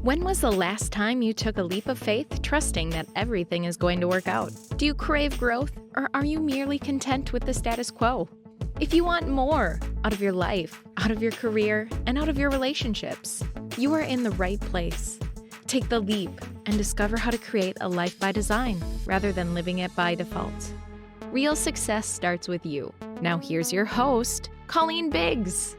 When was the last time you took a leap of faith, trusting that everything is going to work out? Do you crave growth, or are you merely content with the status quo? If you want more out of your life, out of your career, and out of your relationships, you are in the right place. Take the leap and discover how to create a life by design rather than living it by default. Real success starts with you. Now here's your host, Colleen Biggs.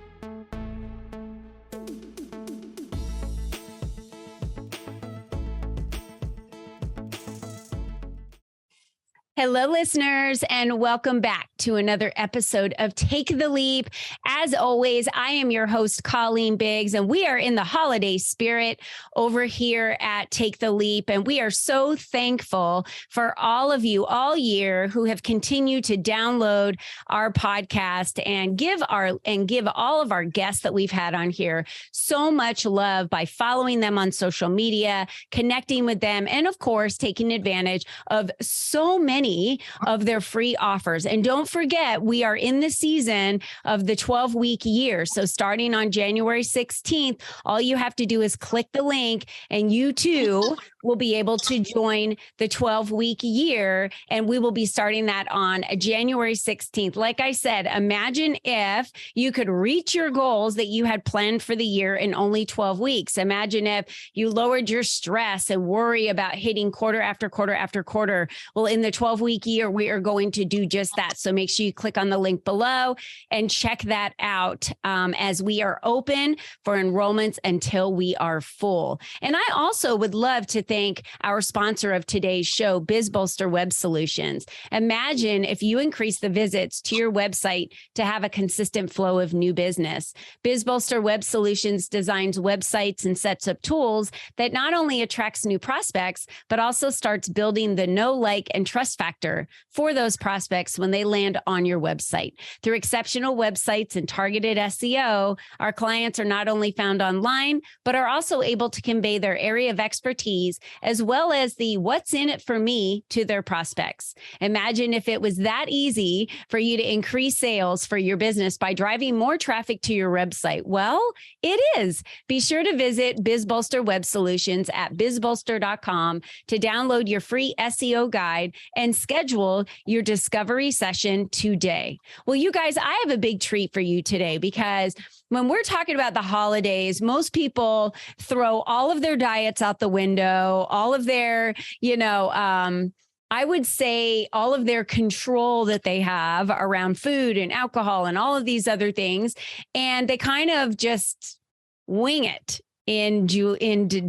Hello, listeners, and welcome back to another episode of Take the Leap. As always, I am your host, Colleen Biggs, and we are in the holiday spirit over here at Take the Leap. And we are so thankful for all of you all year who have continued to download our podcast and give all of our guests that we've had on here so much love by following them on social media, connecting with them, and of course, taking advantage of so many of their free offers. And don't forget, we are in the season of the 12-week year. So starting on January 16th, all you have to do is click the link and you too will be able to join the 12-week year. And we will be starting that on January 16th. Like I said, imagine if you could reach your goals that you had planned for the year in only 12 weeks. Imagine if you lowered your stress and worry about hitting quarter after quarter after quarter. Well, in the 12-week year, we are going to do just that. So make sure you click on the link below and check that out as we are open for enrollments until we are full. And I also would love to thank our sponsor of today's show, BizBolster Web Solutions. Imagine if you increase the visits to your website to have a consistent flow of new business. BizBolster Web Solutions designs websites and sets up tools that not only attracts new prospects, but also starts building the know, like, and trust factor for those prospects when they land on your website. Through exceptional websites and targeted SEO, our clients are not only found online, but are also able to convey their area of expertise as well as the what's in it for me to their prospects. Imagine if it was that easy for you to increase sales for your business by driving more traffic to your website. Well, it is. Be sure to visit BizBolster Web Solutions at bizbolster.com to download your free SEO guide and schedule your discovery session today. Well, you guys, I have a big treat for you today because when we're talking about the holidays, most people throw all of their diets out the window, all of their, I would say all of their control that they have around food and alcohol and all of these other things. And they kind of just wing it in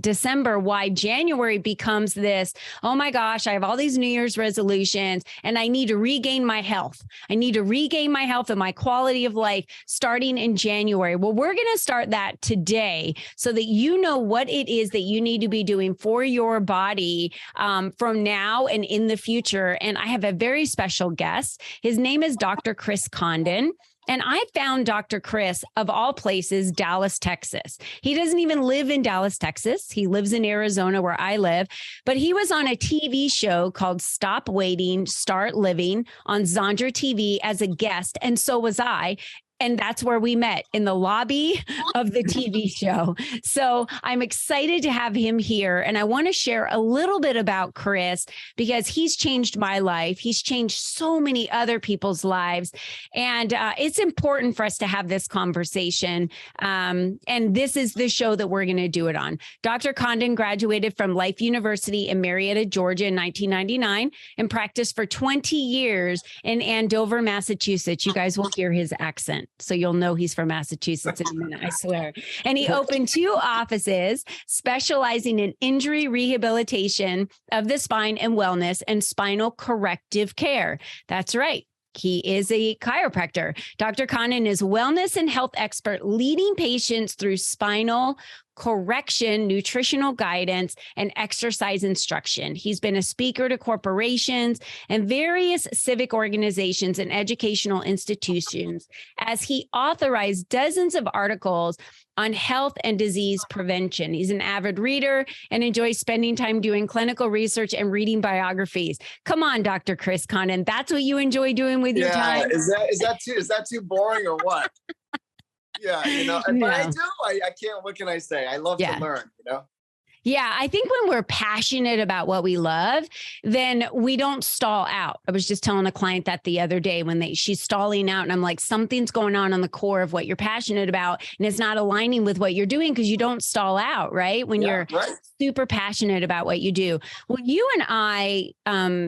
December, why January becomes this, oh my gosh, I have all these New Year's resolutions and I need to regain my health. I need to regain my health and my quality of life starting in January. Well, we're going to start that today so that you know what it is that you need to be doing for your body from now and in the future. And I have a very special guest. His name is Dr. Chris Condon. And I found Dr. Chris, of all places, Dallas, Texas. He doesn't even live in Dallas, Texas. He lives in Arizona where I live, but he was on a TV show called Stop Waiting, Start Living on Zandra TV as a guest. And so was I. And that's where we met, in the lobby of the TV show. So I'm excited to have him here. And I want to share a little bit about Chris because he's changed my life. He's changed so many other people's lives. And it's important for us to have this conversation. And this is the show that we're going to do it on. Dr. Condon graduated from Life University in Marietta, Georgia in 1999 and practiced for 20 years in Andover, Massachusetts. You guys will hear his accent. So you'll know he's from Massachusetts in a minute, I swear. And he opened 2 offices specializing in injury rehabilitation of the spine and wellness and spinal corrective care. That's right. He is a chiropractor. Dr. Condon is wellness and health expert leading patients through spinal correction, nutritional guidance, and exercise instruction. He's been a speaker to corporations and various civic organizations and educational institutions as he authorized dozens of articles on health and disease prevention. He's an avid reader and enjoys spending time doing clinical research and reading biographies. Come on, Dr. Chris Condon. That's what you enjoy doing with your time. Is that too boring or what? Yeah, but I do. I can't. What can I say? I love to learn. Yeah, I think when we're passionate about what we love, then we don't stall out. I was just telling a client that the other day when she's stalling out, and I'm like, something's going on the core of what you're passionate about, and it's not aligning with what you're doing because you don't stall out, right? When you're super passionate about what you do. Well, you and I,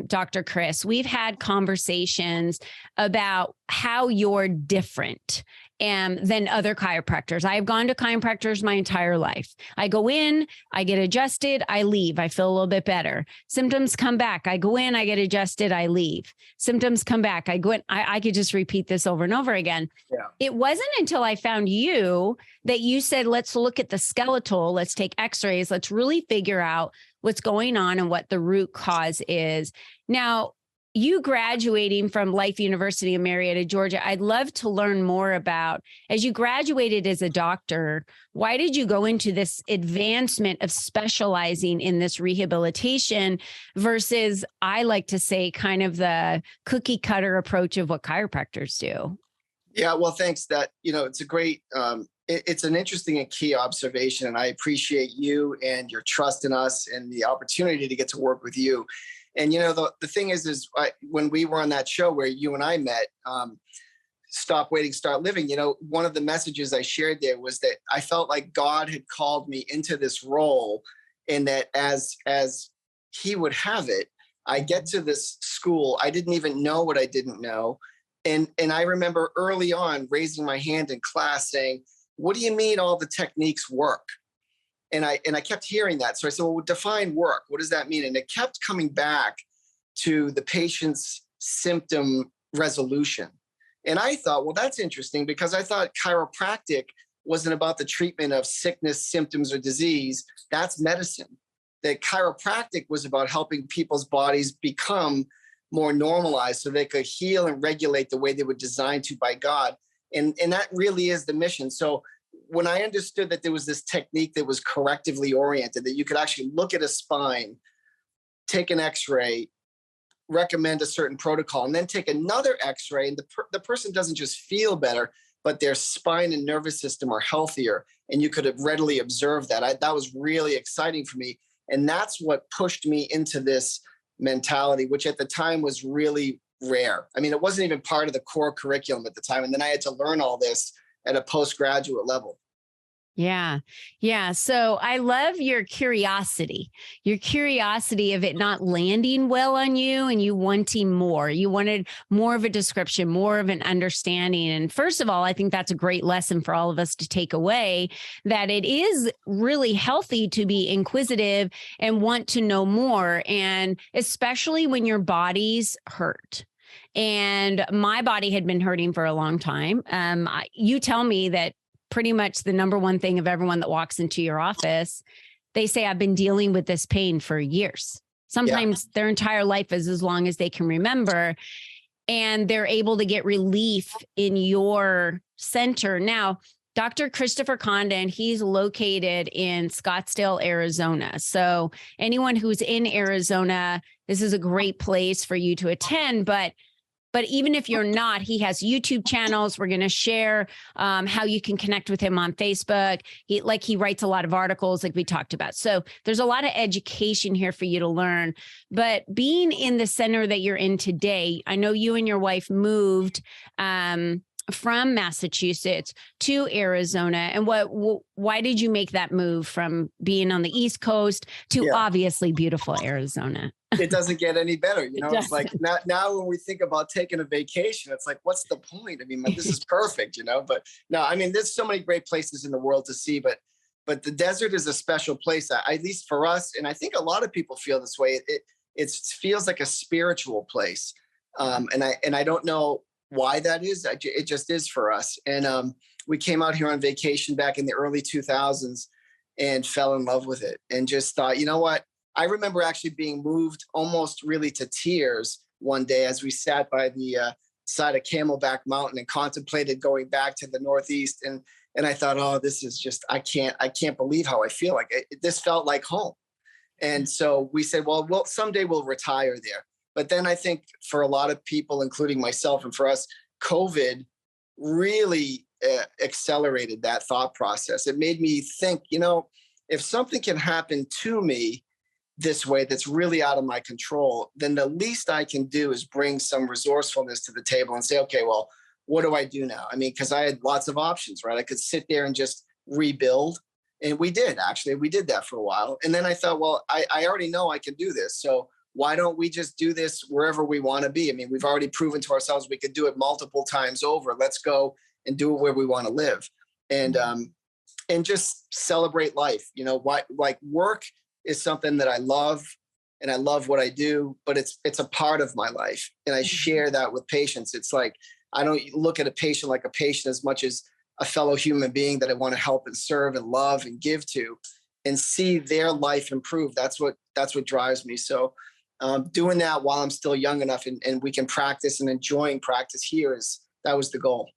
Dr. Chris, we've had conversations about how you're different than other chiropractors. I have gone to chiropractors my entire life. I go in, I get adjusted, I leave. I feel a little bit better. Symptoms come back. I go in, I get adjusted, I leave. Symptoms come back. I go in. I could just repeat this over and over again. Yeah. It wasn't until I found you that you said, let's look at the skeletal. Let's take x-rays. Let's really figure out what's going on and what the root cause is. Now, you graduating from Life University in Marietta, Georgia, I'd love to learn more about, as you graduated as a doctor, why did you go into this advancement of specializing in this rehabilitation versus, I like to say, kind of the cookie cutter approach of what chiropractors do? Yeah, well, thanks. It's a great, it's an interesting and key observation. And I appreciate you and your trust in us and the opportunity to get to work with you. And, the thing is when we were on that show where you and I met, Stop Waiting, Start Living, one of the messages I shared there was that I felt like God had called me into this role, and that as he would have it, I get to this school. I didn't even know what I didn't know. And I remember early on raising my hand in class saying, what do you mean all the techniques work? And I kept hearing that. So I said, well, define work. What does that mean? And it kept coming back to the patient's symptom resolution. And I thought, well, that's interesting, because I thought chiropractic wasn't about the treatment of sickness, symptoms, or disease. That's medicine. That chiropractic was about helping people's bodies become more normalized so they could heal and regulate the way they were designed to by God. And that really is the mission. So when I understood that there was this technique that was correctively oriented, that you could actually look at a spine, take an x-ray, recommend a certain protocol, and then take another x-ray, and the person doesn't just feel better, but their spine and nervous system are healthier, and you could have readily observed that. That was really exciting for me. And that's what pushed me into this mentality, which at the time was really rare. I mean, it wasn't even part of the core curriculum at the time. And then I had to learn all this at a postgraduate level. Yeah. Yeah. So I love your curiosity of it not landing well on you and you wanting more. You wanted more of a description, more of an understanding. And first of all, I think that's a great lesson for all of us to take away, that it is really healthy to be inquisitive and want to know more. And especially when your body's hurt. And my body had been hurting for a long time. You tell me that pretty much the number one thing of everyone that walks into your office, they say, I've been dealing with this pain for years. Sometimes their entire life is as long as they can remember. And they're able to get relief in your center. Now, Dr. Christopher Condon, he's located in Scottsdale, Arizona. So anyone who's in Arizona, this is a great place for you to attend. But even if you're not, he has YouTube channels. We're going to share how you can connect with him on Facebook. He writes a lot of articles like we talked about. So there's a lot of education here for you to learn. But being in the center that you're in today, I know you and your wife moved from Massachusetts to Arizona. And why did you make that move from being on the East Coast to obviously beautiful Arizona? It doesn't get any better. It's like now when we think about taking a vacation, it's like, what's the point? I mean, this is perfect, but no, I mean, there's so many great places in the world to see, but the desert is a special place, at least for us. And I think a lot of people feel this way. It feels like a spiritual place. And I don't know why that is. It just is for us. And we came out here on vacation back in the early 2000s and fell in love with it and just thought, you know what? I remember actually being moved almost really to tears one day as we sat by the side of Camelback Mountain and contemplated going back to the Northeast. And I thought, oh, this is just, I can't believe how I feel. Like this felt like home. And so we said, well, someday we'll retire there. But then I think for a lot of people, including myself and for us, COVID really accelerated that thought process. It made me think, if something can happen to me this way that's really out of my control, then the least I can do is bring some resourcefulness to the table and say, okay, well, what do I do now? I mean, because I had lots of options, right? I could sit there and just rebuild. And we did that for a while. And then I thought, well, I already know I can do this. So why don't we just do this wherever we want to be? I mean, we've already proven to ourselves we could do it multiple times over. Let's go and do it where we want to live. And just celebrate life. You know, like work is something that I love and I love what I do, but it's a part of my life. And I share that with patients. It's like, I don't look at a patient like a patient as much as a fellow human being that I want to help and serve and love and give to and see their life improve. That's what drives me. So doing that while I'm still young enough and we can practice and enjoying practice here that was the goal.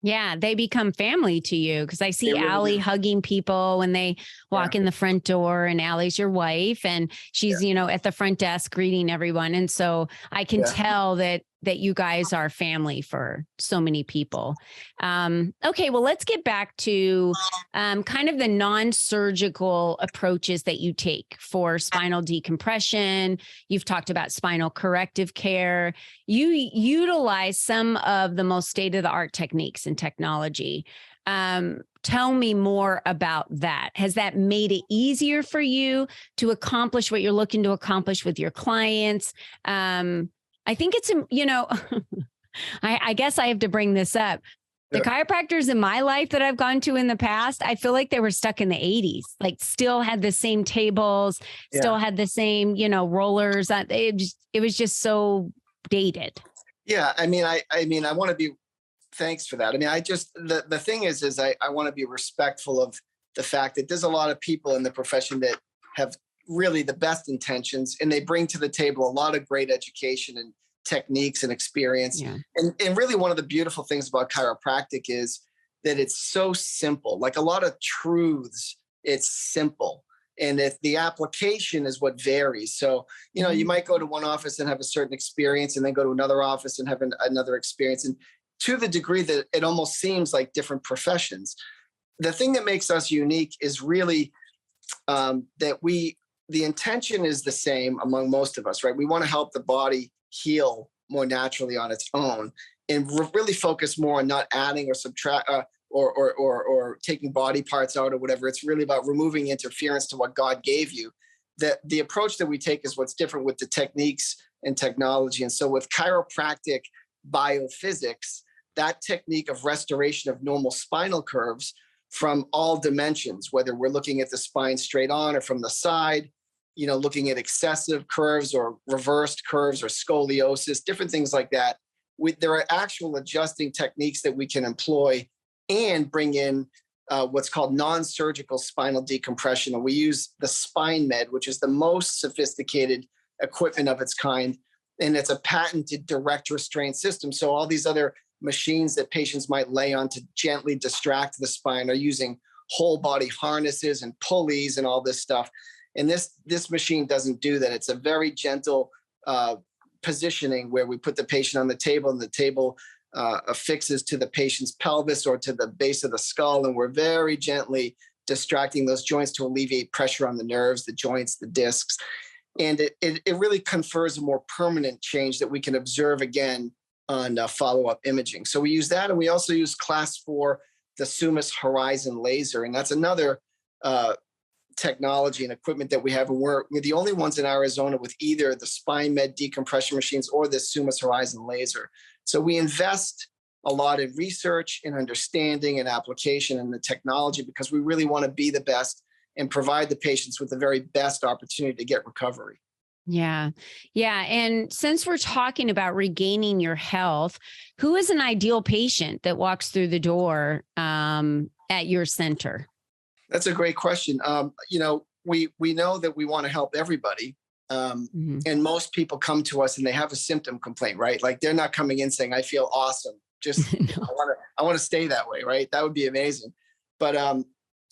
Yeah, they become family to you because I see Really Allie do. hugging people when they walk in the front door, and Allie's your wife, and she's, at the front desk greeting everyone. And so I can tell that you guys are family for so many people. Okay, well, let's get back to kind of the non-surgical approaches that you take for spinal decompression. You've talked about spinal corrective care. You utilize some of the most state-of-the-art techniques and technology. Tell me more about that. Has that made it easier for you to accomplish what you're looking to accomplish with your clients? I think it's, I guess I have to bring this up. The chiropractors in my life that I've gone to in the past, I feel like they were stuck in the 80s, like still had the same tables, still had the same, rollers. It was just so dated. Yeah. I mean, I want to be, thanks for that. I mean, the thing is I want to be respectful of the fact that there's a lot of people in the profession that have really the best intentions, and they bring to the table a lot of great education and techniques and experience. Yeah. And really one of the beautiful things about chiropractic is that it's so simple. Like a lot of truths, it's simple. And if the application is what varies. So, you might go to one office and have a certain experience and then go to another office and have another experience. And to the degree that it almost seems like different professions, the thing that makes us unique is really that the intention is the same among most of us, right? We want to help the body heal more naturally on its own and really focus more on not adding or subtract or taking body parts out or whatever. It's really about removing interference to what God gave you. The approach that we take is what's different with the techniques and technology. And so with chiropractic biophysics, that technique of restoration of normal spinal curves from all dimensions, whether we're looking at the spine straight on or from the side, looking at excessive curves or reversed curves or scoliosis, different things like that. There are actual adjusting techniques that we can employ and bring in what's called non-surgical spinal decompression. And we use the Spine Med, which is the most sophisticated equipment of its kind. And it's a patented direct restraint system. So all these other machines that patients might lay on to gently distract the spine are using whole body harnesses and pulleys and all this stuff. And this machine doesn't do that. It's a very gentle positioning where we put the patient on the table and the table affixes to the patient's pelvis or to the base of the skull. And we're very gently distracting those joints to alleviate pressure on the nerves, the joints, the discs. And it really confers a more permanent change that we can observe again on follow-up imaging. So we use that. And we also use class 4, the Sumis Horizon laser. And that's another technology and equipment that we have. And we're the only ones in Arizona with either the Spine Med decompression machines or the Sumis Horizon laser. So we invest a lot in research and understanding and application and the technology because we really want to be the best and provide the patients with the very best opportunity to get recovery. Yeah. Yeah. And since we're talking about regaining your health, who is an ideal patient that walks through the door at your center? That's a great question. We know that we want to help everybody. And most people come to us and they have a symptom complaint, right? Like they're not coming in saying, I feel awesome. Just, I want to stay that way. Right. That would be amazing. But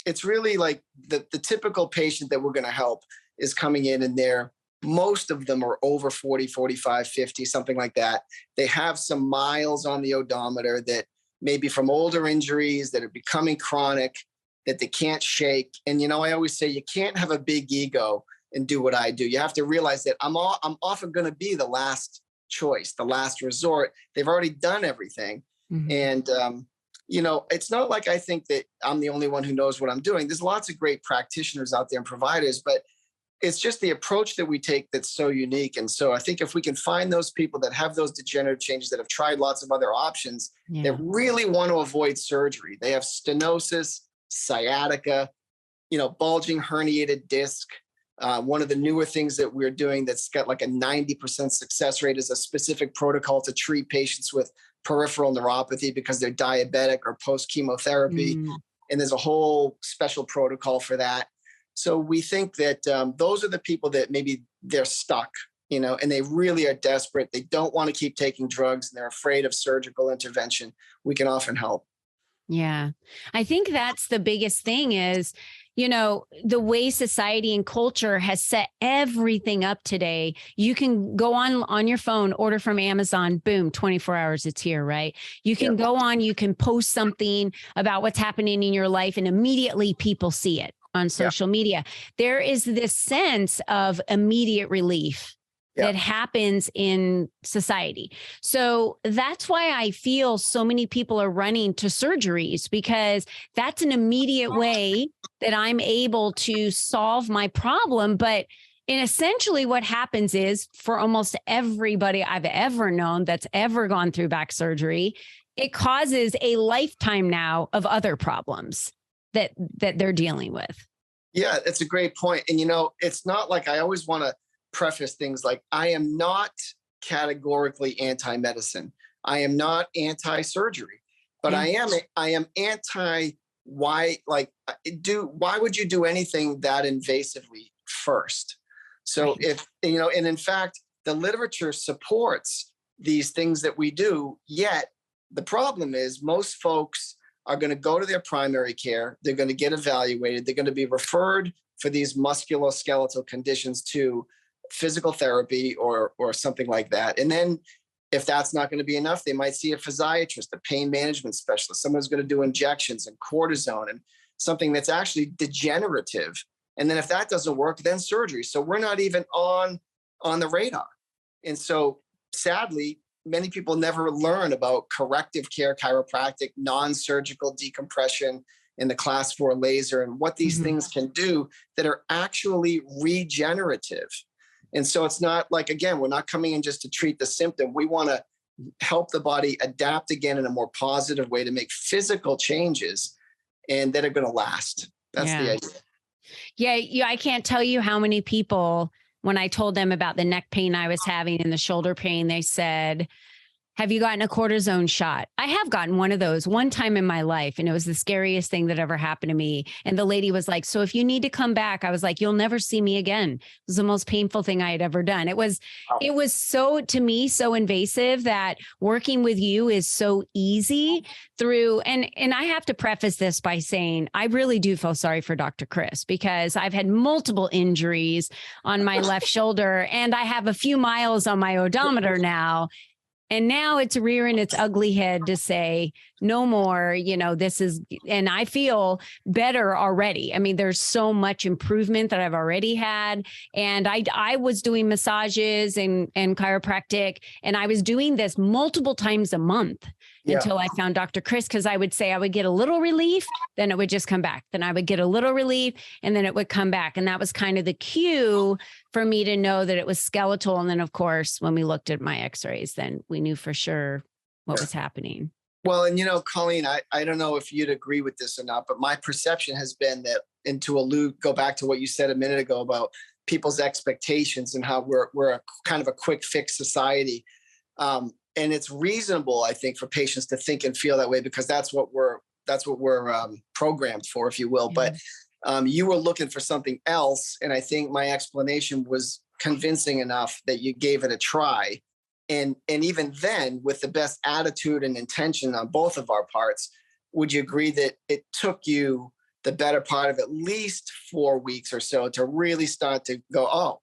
it's really like the typical patient that we're going to help is coming in and most of them are over 40, 45, 50, something like that. They have some miles on the odometer that maybe from older injuries that are becoming chronic. that they can't shake. And, I always say you can't have a big ego and do what I do. You have to realize that I'm often going to be the last choice, the last resort. They've already done everything. Mm-hmm. And, it's not like I think that I'm the only one who knows what I'm doing. There's lots of great practitioners out there and providers, but it's just the approach that we take that's so unique. And so I think if we can find those people that have those degenerative changes, that have tried lots of other options, that really want to avoid surgery. They have stenosis, sciatica, bulging herniated disc. One of the newer things that we're doing that's got like a 90% success rate is a specific protocol to treat patients with peripheral neuropathy because they're diabetic or post-chemotherapy. And there's a whole special protocol for that. So we think that those are the people that maybe they're stuck, and they really are desperate. They don't want to keep taking drugs and they're afraid of surgical intervention. We can often help. Yeah. I think that's the biggest thing is, the way society and culture has set everything up today. You can go on your phone, order from Amazon, boom, 24 hours, it's here, right? You can go on, you can post something about what's happening in your life and immediately people see it on social media. There is this sense of immediate relief that happens in society. So that's why I feel so many people are running to surgeries, because that's an immediate way that I'm able to solve my problem. But essentially what happens is, for almost everybody I've ever known that's ever gone through back surgery, it causes a lifetime now of other problems that they're dealing with. Yeah, that's a great point. And, it's not like, I always want to preface things like, I am not categorically anti-medicine. I am not anti-surgery, but I am anti why would you do anything that invasively first? So if, and in fact, the literature supports these things that we do, yet the problem is most folks are going to go to their primary care. They're going to get evaluated. They're going to be referred for these musculoskeletal conditions to physical therapy or something like that. And then if that's not going to be enough, they might see a physiatrist, a pain management specialist, someone who's going to do injections and cortisone and something that's actually degenerative. And then if that doesn't work, then surgery. So we're not even on the radar. And so sadly, many people never learn about corrective care chiropractic, non-surgical decompression, and the class 4 laser, and what these things can do that are actually regenerative. And so it's not like, again, we're not coming in just to treat the symptom. We want to help the body adapt again in a more positive way to make physical changes and that are going to last. That's the idea. Yeah. I can't tell you how many people, when I told them about the neck pain I was having and the shoulder pain, they said, have you gotten a cortisone shot? I have gotten one of those one time in my life, and it was the scariest thing that ever happened to me. And the lady was like, so if you need to come back, I was like, you'll never see me again. It was the most painful thing I had ever done. It was so, to me, so invasive that working with you is so easy through. And I have to preface this by saying, I really do feel sorry for Dr. Chris, because I've had multiple injuries on my left shoulder, and I have a few miles on my odometer now. And now it's rearing its ugly head to say, no more, this is, and I feel better already. I mean, there's so much improvement that I've already had. And I was doing massages and chiropractic, and I was doing this multiple times a month until I found Dr. Chris, because I would say I would get a little relief, then it would just come back. Then I would get a little relief, and then it would come back. And that was kind of the cue for me to know that it was skeletal. And then, of course, when we looked at my x-rays, then we knew for sure what was happening. Well, and Colleen, I don't know if you'd agree with this or not, but my perception has been that, and to go back to what you said a minute ago about people's expectations and how we're a kind of a quick fix society. And it's reasonable, I think, for patients to think and feel that way, because that's what we're programmed for, if you will. But you were looking for something else, and I think my explanation was convincing enough that you gave it a try. And even then, with the best attitude and intention on both of our parts, would you agree that it took you the better part of at least 4 weeks or so to really start to go, oh,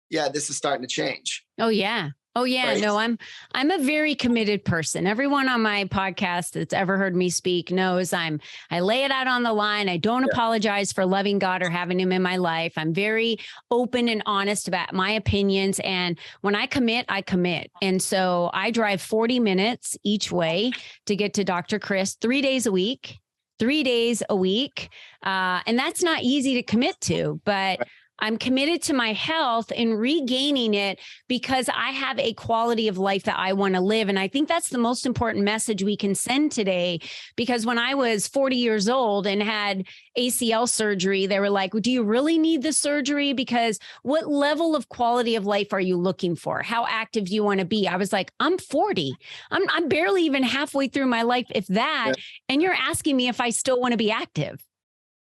yeah, this is starting to change? Oh, yeah. Oh yeah, right? no, I'm a very committed person. Everyone on my podcast that's ever heard me speak knows I lay it out on the line. I don't Yeah. apologize for loving God or having him in my life. I'm very open and honest about my opinions, and when I commit, I commit. And so I drive 40 minutes each way to get to Dr. Chris 3 days a week. 3 days a week. And that's not easy to commit to, but I'm committed to my health and regaining it because I have a quality of life that I want to live. And I think that's the most important message we can send today, because when I was 40 years old and had ACL surgery, they were like, do you really need the surgery? Because what level of quality of life are you looking for? How active do you want to be? I was like, I'm 40. I'm barely even halfway through my life, if that. Yeah. And you're asking me if I still want to be active.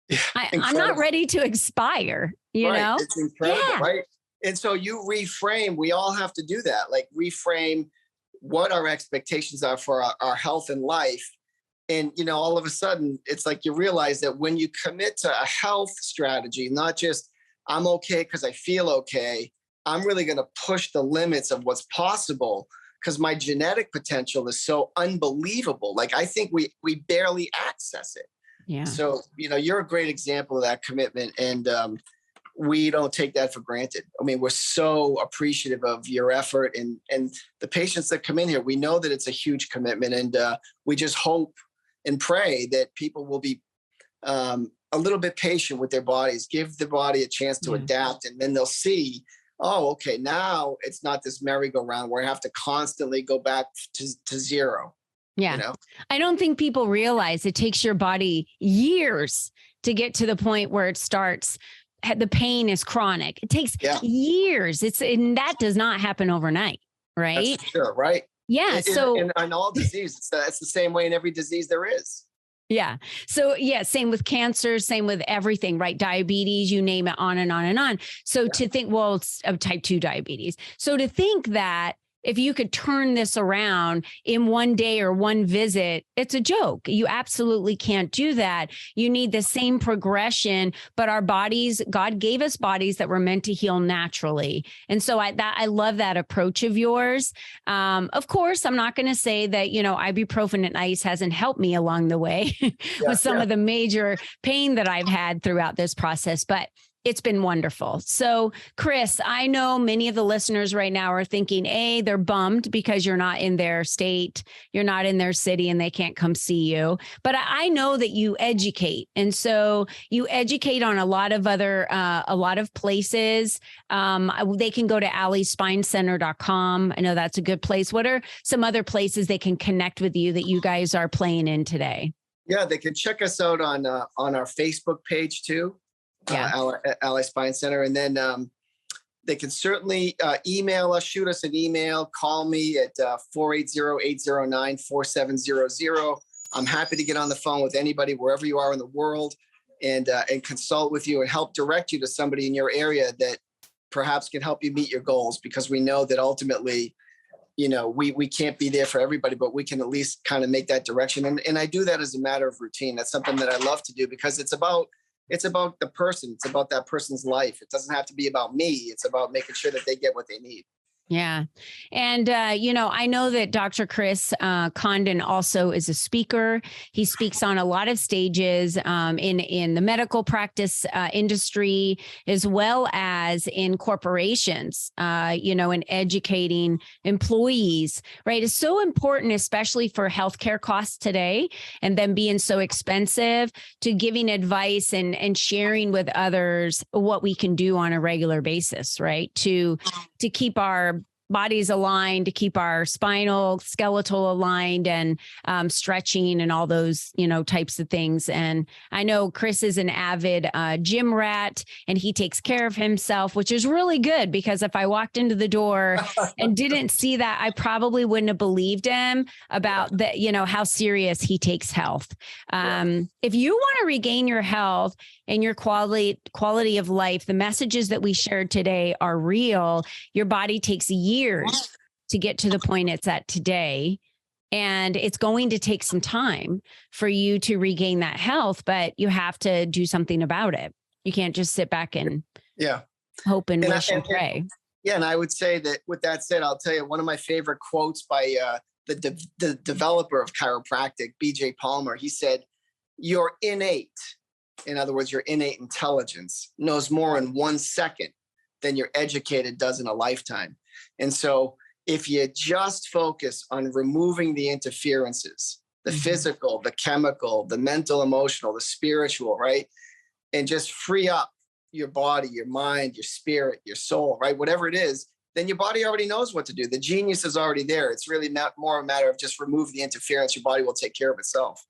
Yeah, I'm not ready to expire, you right. know? It's incredible, right? And so you reframe, we all have to do that, like reframe what our expectations are for our health and life. And, all of a sudden, it's like you realize that when you commit to a health strategy, not just I'm okay because I feel okay, I'm really going to push the limits of what's possible because my genetic potential is so unbelievable. Like, I think we barely access it. Yeah. So, you're a great example of that commitment. And we don't take that for granted. I mean, we're so appreciative of your effort and the patients that come in here. We know that it's a huge commitment, and we just hope and pray that people will be a little bit patient with their bodies, give the body a chance to adapt, and then they'll see, oh, okay, now it's not this merry-go-round where I have to constantly go back to zero. Yeah. I don't think people realize it takes your body years to get to the point where it starts. The pain is chronic. It takes years. And that does not happen overnight. Right. That's for sure. Right. Yeah. In all disease, it's the same way in every disease there is. Yeah. So same with cancer, same with everything, right? Diabetes, you name it, on and on and on. So to think, it's of type 2 diabetes. So to think that if you could turn this around in one day or one visit, it's a joke. You absolutely can't do that. You need the same progression, but our bodies, God gave us bodies that were meant to heal naturally. And so I love that approach of yours. Of course, I'm not going to say that, ibuprofen and ice hasn't helped me along the way with some of the major pain that I've had throughout this process, but it's been wonderful. So, Chris, I know many of the listeners right now are thinking, they're bummed because you're not in their state, you're not in their city, and they can't come see you. But I know that you educate. And so you educate on a lot of places. They can go to allyspinecenter.com. I know that's a good place. What are some other places they can connect with you that you guys are playing in today? Yeah, they can check us out on our Facebook page too. Ally Spine Center. And then they can certainly email us, shoot us an email, call me at 480-809-4700. I'm happy to get on the phone with anybody, wherever you are in the world, and consult with you and help direct you to somebody in your area that perhaps can help you meet your goals, because we know that ultimately, we can't be there for everybody, but we can at least kind of make that direction. And I do that as a matter of routine. That's something that I love to do because it's about the person. It's about that person's life. It doesn't have to be about me. It's about making sure that they get what they need. Yeah. And, I know that Dr. Chris Condon also is a speaker. He speaks on a lot of stages in the medical practice industry, as well as in corporations, and educating employees, right? It's so important, especially for healthcare costs today, and them being so expensive, to giving advice and sharing with others what we can do on a regular basis, right? To keep our bodies aligned, to keep our spinal, skeletal aligned, and stretching and all those, types of things. And I know Chris is an avid gym rat, and he takes care of himself, which is really good, because if I walked into the door and didn't see that, I probably wouldn't have believed him about that, how serious he takes health. If you want to regain your health and your quality of life, the messages that we shared today are real. Your body takes years to get to the point it's at today. And it's going to take some time for you to regain that health, but you have to do something about it. You can't just sit back and hope and wish and pray. Yeah, and I would say that with that said, I'll tell you one of my favorite quotes by the developer of chiropractic, B.J. Palmer. He said, "Your innate, in other words, your innate intelligence, knows more in 1 second than your educated does in a lifetime." And so, if you just focus on removing the interferences, the physical, the chemical, the mental, emotional, the spiritual, right, and just free up your body, your mind, your spirit, your soul, right? Whatever it is, then your body already knows what to do. The genius is already there. It's really not more a matter of just remove the interference. Your body will take care of itself.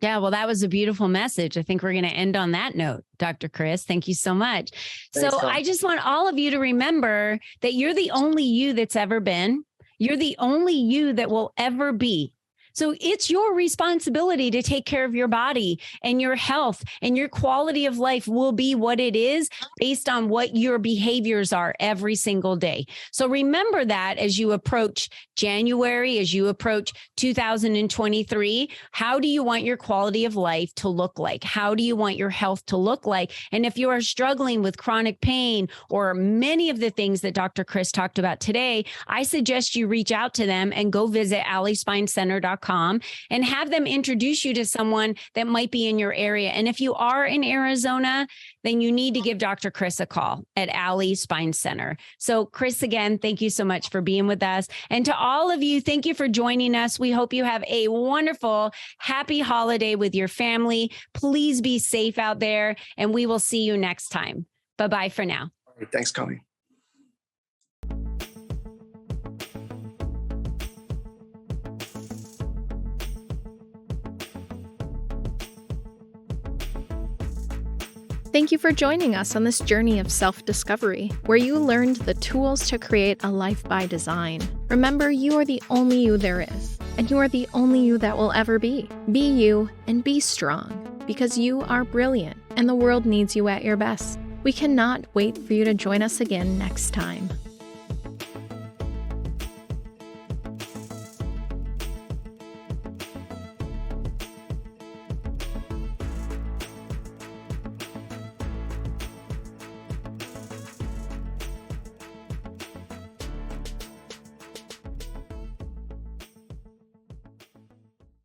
Yeah, well, that was a beautiful message. I think we're going to end on that note, Dr. Chris. Thank you so much. Thanks, So Tom. I just want all of you to remember that you're the only you that's ever been. You're the only you that will ever be. So it's your responsibility to take care of your body, and your health and your quality of life will be what it is based on what your behaviors are every single day. So remember that as you approach January, as you approach 2023, how do you want your quality of life to look like? How do you want your health to look like? And if you are struggling with chronic pain or many of the things that Dr. Chris talked about today, I suggest you reach out to them and go visit allyspinecenter.com and have them introduce you to someone that might be in your area. And if you are in Arizona, then you need to give Dr. Chris a call at Ally Spine Center. So Chris, again, thank you so much for being with us. And to all of you, thank you for joining us. We hope you have a wonderful, happy holiday with your family. Please be safe out there, and we will see you next time. Bye-bye for now. All right, thanks, Colleen. Thank you for joining us on this journey of self-discovery, where you learned the tools to create a life by design. Remember, you are the only you there is, and you are the only you that will ever be. Be you and be strong, because you are brilliant, and the world needs you at your best. We cannot wait for you to join us again next time.